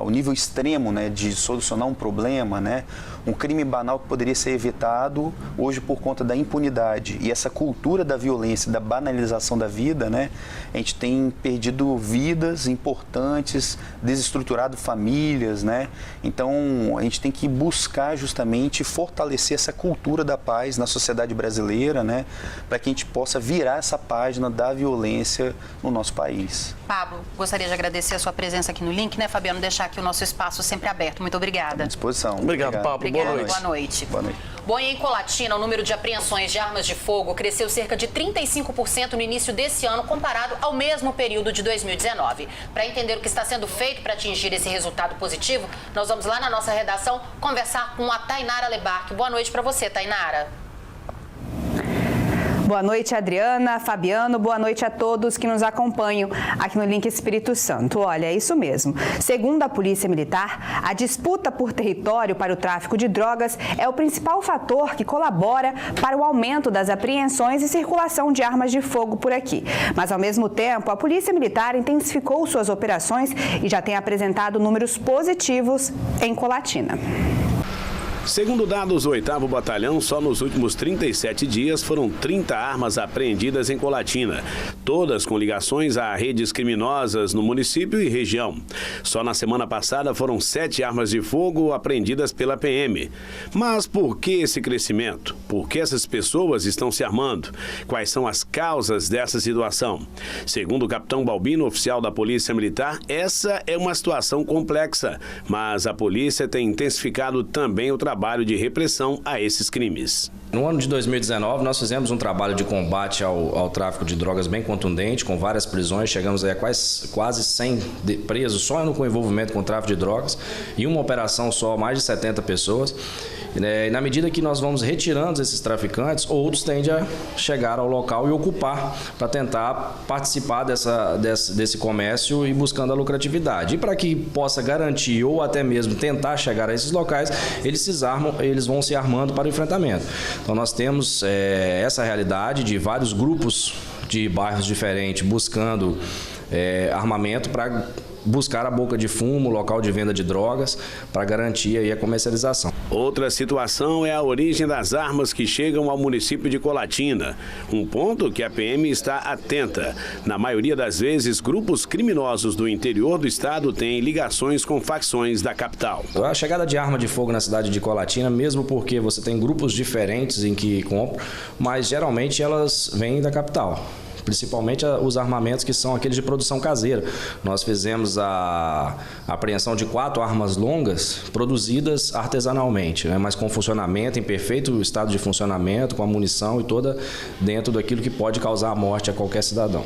o nível extremo, né? De solucionar um problema, né? Um crime banal que poderia ser evitado hoje por conta da impunidade e essa cultura da violência, da banalização da vida, né? A gente tem perdido vidas importantes, desestruturado famílias, né? Então a gente tem que buscar justamente fortalecer essa cultura da paz na sociedade brasileira, né? Para que a gente possa virar essa página da violência no nosso país. Pablo, gostaria de agradecer a sua presença aqui no Link, né, Fabiano? Deixar aqui o nosso espaço sempre aberto. Muito obrigada. À disposição. Obrigado, Pablo. Obrigada. Boa noite. Boa noite. Boa noite. Bom, e em Colatina, o número de apreensões de armas de fogo cresceu cerca de 35% no início desse ano, comparado ao mesmo período de 2019. Para entender o que está sendo feito para atingir esse resultado positivo, nós vamos lá na nossa redação conversar com a Tainara Lebarque. Boa noite para você, Tainara. Boa noite, Adriana, Fabiano, boa noite a todos que nos acompanham aqui no Link Espírito Santo. Olha, é isso mesmo. Segundo a Polícia Militar, a disputa por território para o tráfico de drogas é o principal fator que colabora para o aumento das apreensões e circulação de armas de fogo por aqui. Mas, ao mesmo tempo, a Polícia Militar intensificou suas operações e já tem apresentado números positivos em Colatina. Segundo dados do 8º Batalhão, só nos últimos 37 dias foram 30 armas apreendidas em Colatina, todas com ligações a redes criminosas no município e região. Só na semana passada foram 7 armas de fogo apreendidas pela PM. Mas por que esse crescimento? Por que essas pessoas estão se armando? Quais são as causas dessa situação? Segundo o capitão Balbino, oficial da Polícia Militar, essa é uma situação complexa, mas a polícia tem intensificado também o trabalho de repressão a esses crimes. No ano de 2019, nós fizemos um trabalho de combate ao tráfico de drogas bem contundente, com várias prisões, chegamos a quase 100 presos só com envolvimento com tráfico de drogas, e uma operação só, mais de 70 pessoas. E na medida que nós vamos retirando esses traficantes, outros tendem a chegar ao local e ocupar para tentar participar desse comércio e buscando a lucratividade. E para que possa garantir ou até mesmo tentar chegar a esses locais, eles vão se armando para o enfrentamento. Então nós temos essa realidade de vários grupos de bairros diferentes buscando armamento para buscar a boca de fumo, local de venda de drogas, para garantir aí a comercialização. Outra situação é a origem das armas que chegam ao município de Colatina. Um ponto que a PM está atenta. Na maioria das vezes, grupos criminosos do interior do estado têm ligações com facções da capital. A chegada de arma de fogo na cidade de Colatina, mesmo porque você tem grupos diferentes em que compram, mas geralmente elas vêm da capital. Principalmente os armamentos que são aqueles de produção caseira. Nós fizemos a apreensão de 4 armas longas produzidas artesanalmente, né, mas com funcionamento, em perfeito estado de funcionamento, com a munição e toda dentro daquilo que pode causar a morte a qualquer cidadão.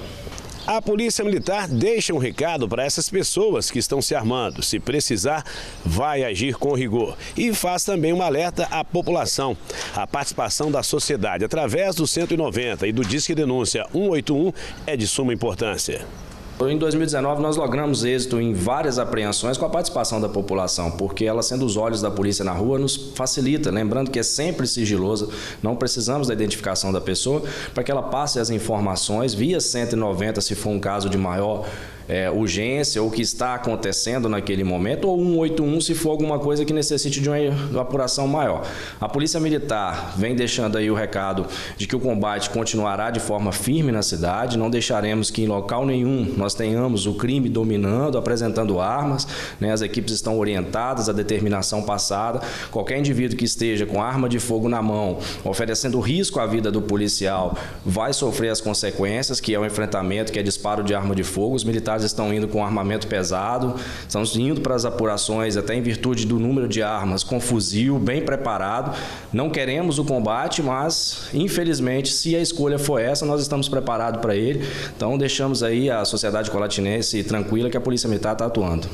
A Polícia Militar deixa um recado para essas pessoas que estão se armando. Se precisar, vai agir com rigor. E faz também um alerta à população. A participação da sociedade através do 190 e do Disque Denúncia 181 é de suma importância. Em 2019, nós logramos êxito em várias apreensões com a participação da população, porque ela, sendo os olhos da polícia na rua, nos facilita. Lembrando que é sempre sigiloso, não precisamos da identificação da pessoa para que ela passe as informações via 190, se for um caso de maior urgência ou que está acontecendo naquele momento, ou 181 se for alguma coisa que necessite de uma apuração maior. A Polícia Militar vem deixando aí o recado de que o combate continuará de forma firme na cidade, não deixaremos que em local nenhum nós tenhamos o crime dominando, apresentando armas, né? As equipes estão orientadas à determinação passada. Qualquer indivíduo que esteja com arma de fogo na mão, oferecendo risco à vida do policial, vai sofrer as consequências, que é o enfrentamento, que é disparo de arma de fogo. Os militares militares estão indo com armamento pesado, estamos indo para as apurações até em virtude do número de armas, com fuzil, bem preparado. Não queremos o combate, mas infelizmente, se a escolha for essa, nós estamos preparados para ele. Então deixamos aí a sociedade colatinense tranquila que a Polícia Militar está atuando.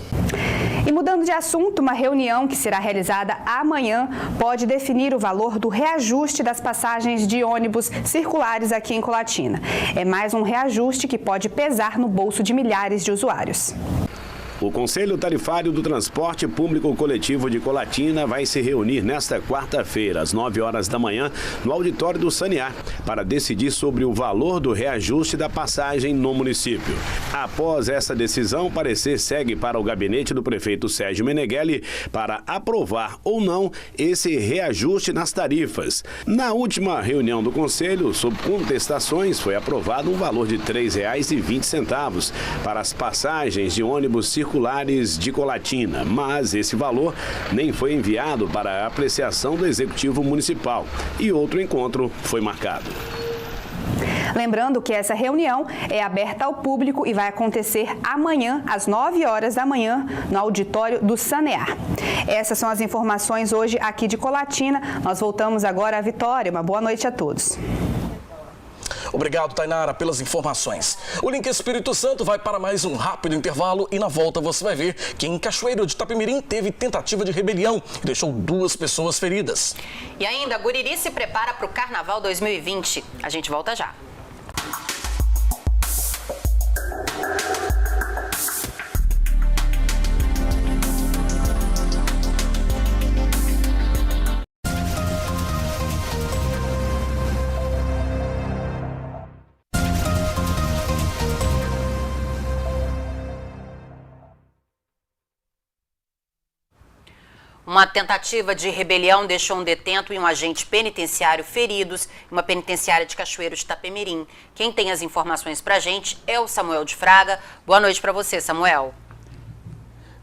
E mudando de assunto, uma reunião que será realizada amanhã pode definir o valor do reajuste das passagens de ônibus circulares aqui em Colatina. É mais um reajuste que pode pesar no bolso de milhares de usuários. O Conselho Tarifário do Transporte Público Coletivo de Colatina vai se reunir nesta quarta-feira, às 9 horas da manhã, no auditório do Sanear, para decidir sobre o valor do reajuste da passagem no município. Após essa decisão, o parecer segue para o gabinete do prefeito Sérgio Meneghelli para aprovar ou não esse reajuste nas tarifas. Na última reunião do Conselho, sob contestações, foi aprovado um valor de R$ 3,20 para as passagens de ônibus circulares de Colatina, mas esse valor nem foi enviado para a apreciação do Executivo Municipal e outro encontro foi marcado. Lembrando que essa reunião é aberta ao público e vai acontecer amanhã, às 9 horas da manhã, no auditório do Sanear. Essas são as informações hoje aqui de Colatina. Nós voltamos agora à Vitória. Uma boa noite a todos. Obrigado, Tainara, pelas informações. O Link Espírito Santo vai para mais um rápido intervalo e na volta você vai ver que em Cachoeiro de Itapemirim teve tentativa de rebelião e deixou 2 pessoas feridas. E ainda, Guriri se prepara para o Carnaval 2020. A gente volta já. Uma tentativa de rebelião deixou um detento e um agente penitenciário feridos em uma penitenciária de Cachoeiro de Itapemirim. Quem tem as informações pra gente é o Samuel de Fraga. Boa noite para você, Samuel.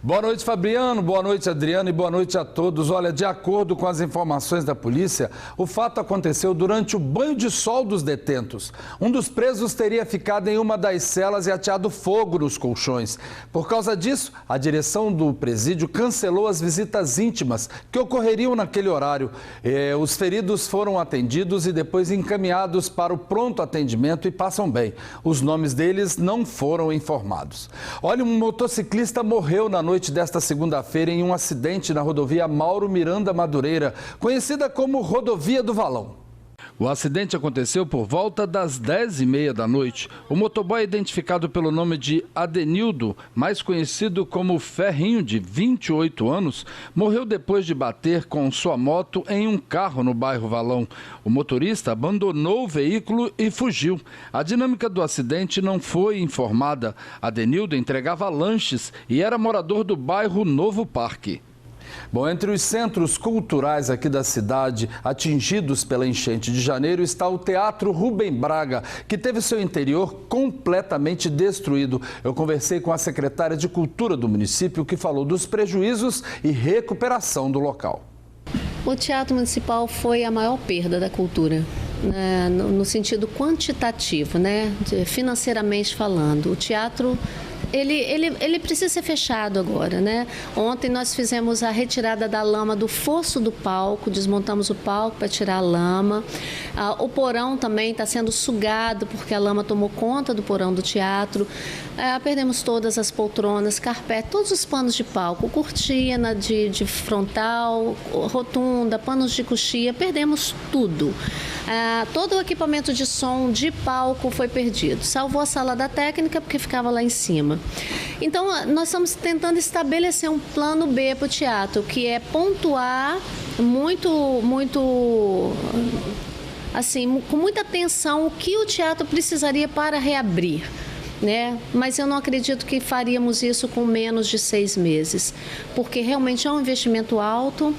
Boa noite, Fabiano. Boa noite, Adriana. E boa noite a todos. Olha, de acordo com as informações da polícia, o fato aconteceu durante o banho de sol dos detentos. Um dos presos teria ficado em uma das celas e ateado fogo nos colchões. Por causa disso, a direção do presídio cancelou as visitas íntimas que ocorreriam naquele horário. Os feridos foram atendidos e depois encaminhados para o pronto atendimento e passam bem. Os nomes deles não foram informados. Olha, um motociclista morreu na noite desta segunda-feira em um acidente na rodovia Mauro Miranda Madureira, conhecida como Rodovia do Valão. O acidente aconteceu por volta das 10h30 da noite. O motoboy, identificado pelo nome de Adenildo, mais conhecido como Ferrinho, de 28 anos, morreu depois de bater com sua moto em um carro no bairro Valão. O motorista abandonou o veículo e fugiu. A dinâmica do acidente não foi informada. Adenildo entregava lanches e era morador do bairro Novo Parque. Bom, entre os centros culturais aqui da cidade atingidos pela enchente de janeiro está o Teatro Rubem Braga, que teve seu interior completamente destruído. Eu conversei com a secretária de Cultura do município, que falou dos prejuízos e recuperação do local. O Teatro Municipal foi a maior perda da cultura, né, no sentido quantitativo, né, financeiramente falando. O teatro... Ele precisa ser fechado agora, né? Ontem nós fizemos a retirada da lama do fosso do palco, desmontamos o palco para tirar a lama. O porão também está sendo sugado porque a lama tomou conta do porão do teatro. Perdemos todas as poltronas, carpete, todos os panos de palco, cortina de frontal, rotunda, panos de coxia, perdemos tudo. Todo o equipamento de som de palco foi perdido, salvou a sala da técnica porque ficava lá em cima. Então, nós estamos tentando estabelecer um plano B para o teatro, que é pontuar assim, com muita atenção o que o teatro precisaria para reabrir. Né? Mas eu não acredito que faríamos isso com menos de 6 meses, porque realmente é um investimento alto,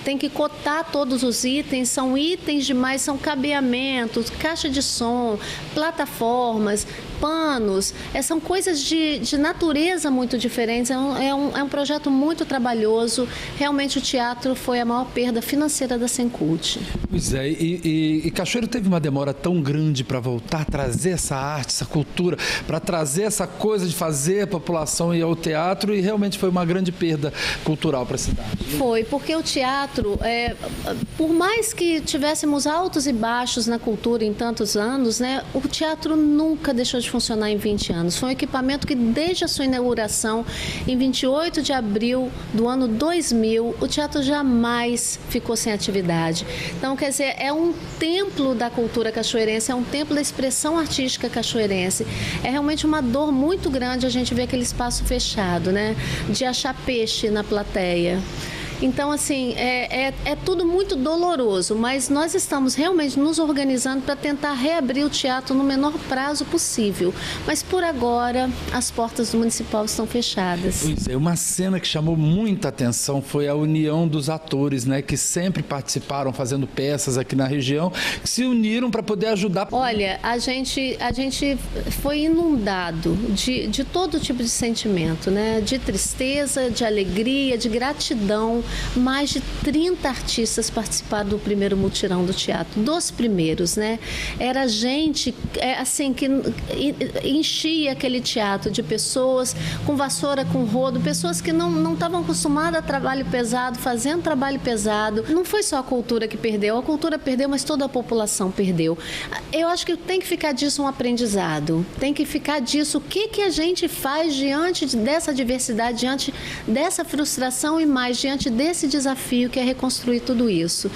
tem que cotar todos os itens, são itens demais, são cabeamentos, caixa de som, plataformas, panos, são coisas de natureza muito diferentes, é um projeto muito trabalhoso. Realmente o teatro foi a maior perda financeira da Sencult. Pois é, e Cachoeiro teve uma demora tão grande para voltar a trazer essa essa arte, essa cultura, para trazer essa coisa de fazer a população ir ao teatro, e realmente foi uma grande perda cultural para a cidade. Foi, porque o teatro, por mais que tivéssemos altos e baixos na cultura em tantos anos, né, o teatro nunca deixou de funcionar em 20 anos. Foi um equipamento que, desde a sua inauguração, em 28 de abril do ano 2000, o teatro jamais ficou sem atividade. Então, quer dizer, é um templo da cultura cachoeirense, é um templo da expressão artística cachoeirense. É realmente uma dor muito grande a gente ver aquele espaço fechado, né? De achar peixe na plateia. Então, assim, é tudo muito doloroso, mas nós estamos realmente nos organizando para tentar reabrir o teatro no menor prazo possível. Mas, por agora, as portas do municipal estão fechadas. Pois é, uma cena que chamou muita atenção foi a união dos atores, né, que sempre participaram fazendo peças aqui na região, que se uniram para poder ajudar. Olha, a gente foi inundado de todo tipo de sentimento, né? De tristeza, de alegria, de gratidão. Mais de 30 artistas participaram do primeiro mutirão do teatro, dos primeiros, né? Era gente, assim, que enchia aquele teatro de pessoas com vassoura, com rodo, pessoas que não estavam acostumadas a trabalho pesado, fazendo trabalho pesado. Não foi só a cultura que perdeu, a cultura perdeu, mas toda a população perdeu. Eu acho que tem que ficar disso um aprendizado, tem que ficar disso o que a gente faz diante dessa diversidade, diante dessa frustração e mais diante desse desafio que é reconstruir tudo isso.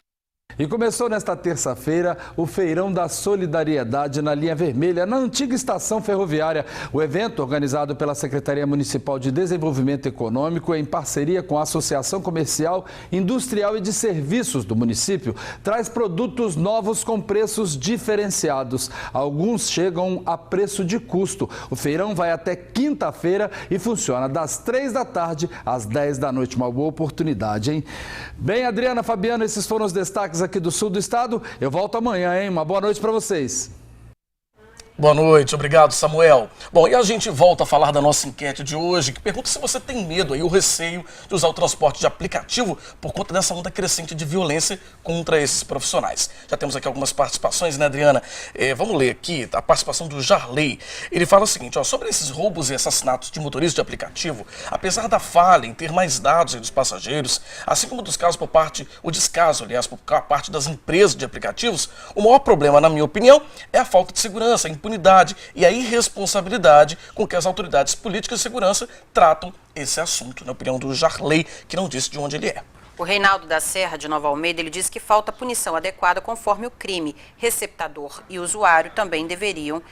E começou nesta terça-feira o Feirão da Solidariedade na Linha Vermelha, na antiga estação ferroviária. O evento, organizado pela Secretaria Municipal de Desenvolvimento Econômico, em parceria com a Associação Comercial, Industrial e de Serviços do município, traz produtos novos com preços diferenciados. Alguns chegam a preço de custo. O feirão vai até quinta-feira e funciona das 3 da tarde às 10 da noite. Uma boa oportunidade, hein? Bem, Adriana, Fabiano, esses foram os destaques aqui do sul do estado. Eu volto amanhã, hein? Uma boa noite para vocês. Boa noite, obrigado, Samuel. Bom, e a gente volta a falar da nossa enquete de hoje, que pergunta se você tem medo aí, o receio de usar o transporte de aplicativo por conta dessa onda crescente de violência contra esses profissionais. Já temos aqui algumas participações, né, Adriana? Vamos ler aqui a participação do Jarley. Ele fala o seguinte, ó, sobre esses roubos e assassinatos de motoristas de aplicativo, apesar da falha em ter mais dados aí dos passageiros, assim como dos casos o descaso, aliás, por parte das empresas de aplicativos, o maior problema, na minha opinião, é a falta de segurança, a impunidade e a irresponsabilidade com que as autoridades políticas de segurança tratam esse assunto, na opinião do Jarley, que não disse de onde ele é. O Reinaldo da Serra, de Nova Almeida, ele diz que falta punição adequada conforme o crime. Receptador e usuário também deveriam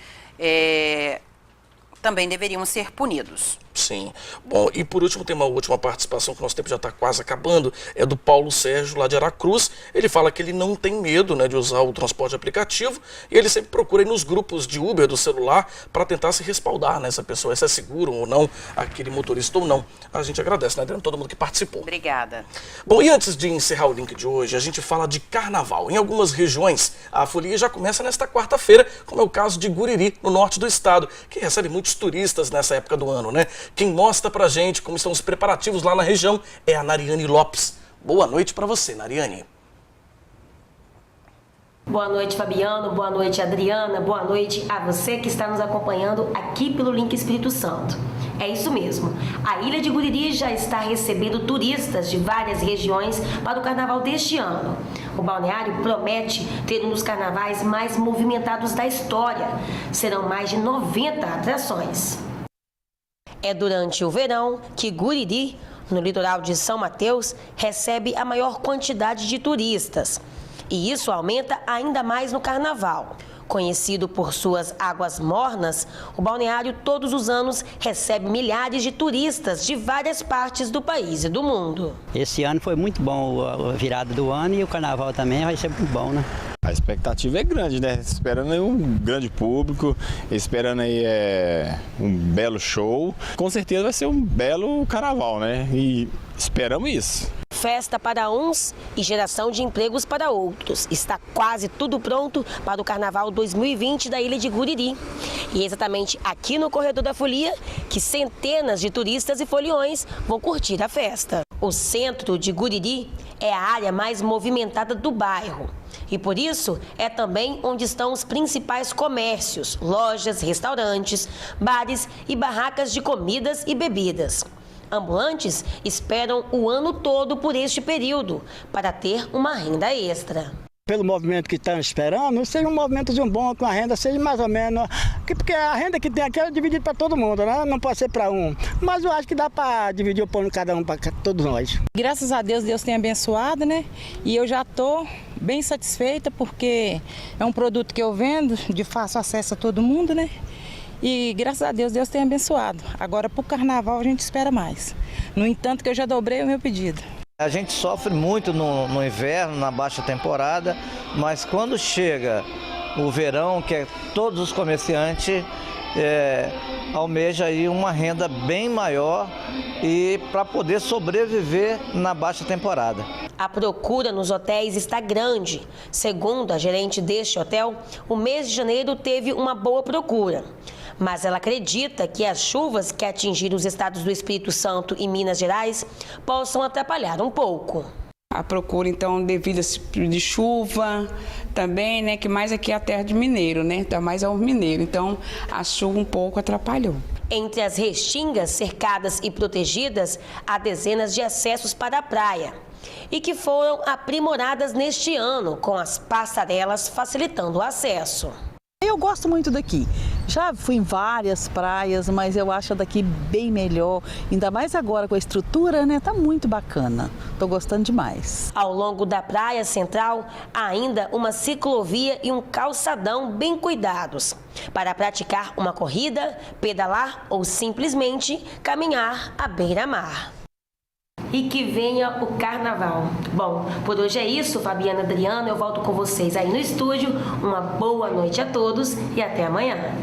ser punidos. Sim. Bom, e por último tem uma última participação, que o nosso tempo já está quase acabando, é do Paulo Sérgio, lá de Aracruz. Ele fala que ele não tem medo, né, de usar o transporte aplicativo e ele sempre procura ir nos grupos de Uber do celular para tentar se respaldar nessa pessoa, se é seguro ou não, aquele motorista ou não. A gente agradece, né, Adriana, todo mundo que participou. Obrigada. Bom, e antes de encerrar o link de hoje, a gente fala de carnaval. Em algumas regiões, a folia já começa nesta quarta-feira, como é o caso de Guriri, no norte do estado, que recebe muitos turistas nessa época do ano, né? Quem mostra pra gente como estão os preparativos lá na região é a Nariane Lopes. Boa noite pra você, Nariane. Boa noite, Fabiano. Boa noite, Adriana. Boa noite a você que está nos acompanhando aqui pelo Link Espírito Santo. É isso mesmo. A ilha de Guriri já está recebendo turistas de várias regiões para o carnaval deste ano. O balneário promete ter um dos carnavais mais movimentados da história. Serão mais de 90 atrações. É durante o verão que Guriri, no litoral de São Mateus, recebe a maior quantidade de turistas. E isso aumenta ainda mais no carnaval. Conhecido por suas águas mornas, o balneário todos os anos recebe milhares de turistas de várias partes do país e do mundo. Esse ano foi muito bom a virada do ano e o carnaval também vai ser muito bom, né? A expectativa é grande, né? Esperando aí um grande público, esperando aí um belo show. Com certeza vai ser um belo carnaval, né? E esperamos isso. Festa para uns e geração de empregos para outros. Está quase tudo pronto para o Carnaval 2020 da ilha de Guriri. E é exatamente aqui no Corredor da Folia que centenas de turistas e foliões vão curtir a festa. O centro de Guriri é a área mais movimentada do bairro. E por isso é também onde estão os principais comércios, lojas, restaurantes, bares e barracas de comidas e bebidas. Ambulantes esperam o ano todo por este período para ter uma renda extra. Pelo movimento que estão esperando, seja um movimentozinho bom, com a renda seja mais ou menos, porque a renda que tem aqui é dividida para todo mundo, né? Não pode ser para um, mas eu acho que dá para dividir o pão cada um, para todos nós. Graças a Deus, Deus tem abençoado, né? E eu já estou bem satisfeita, porque é um produto que eu vendo de fácil acesso a todo mundo, né? E graças a Deus, Deus tem abençoado. Agora, para o carnaval, a gente espera mais. No entanto, que eu já dobrei o meu pedido. A gente sofre muito no inverno, na baixa temporada, mas quando chega o verão, que é todos os comerciantes almejam aí uma renda bem maior e para poder sobreviver na baixa temporada. A procura nos hotéis está grande. Segundo a gerente deste hotel, o mês de janeiro teve uma boa procura. Mas ela acredita que as chuvas que atingiram os estados do Espírito Santo e Minas Gerais possam atrapalhar um pouco. A procura, então, devido a esse período de chuva, também, né, que mais aqui é a terra de mineiro, né, dá mais ao mineiro, então a chuva um pouco atrapalhou. Entre as restingas cercadas e protegidas, há dezenas de acessos para a praia e que foram aprimoradas neste ano, com as passarelas facilitando o acesso. Eu gosto muito daqui. Já fui em várias praias, mas eu acho daqui bem melhor. Ainda mais agora com a estrutura, né? Tá muito bacana. Tô gostando demais. Ao longo da praia central, há ainda uma ciclovia e um calçadão bem cuidados para praticar uma corrida, pedalar ou simplesmente caminhar à beira-mar. E que venha o carnaval. Bom, por hoje é isso, Fabiana, Adriana, eu volto com vocês aí no estúdio. Uma boa noite a todos e até amanhã.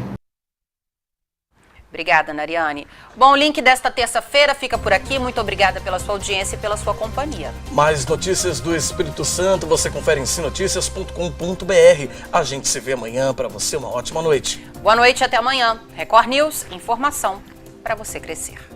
Obrigada, Nariane. Bom, o link desta terça-feira fica por aqui. Muito obrigada pela sua audiência e pela sua companhia. Mais notícias do Espírito Santo você confere em sinoticias.com.br. A gente se vê amanhã. Para você, uma ótima noite. Boa noite, até amanhã. Record News, informação para você crescer.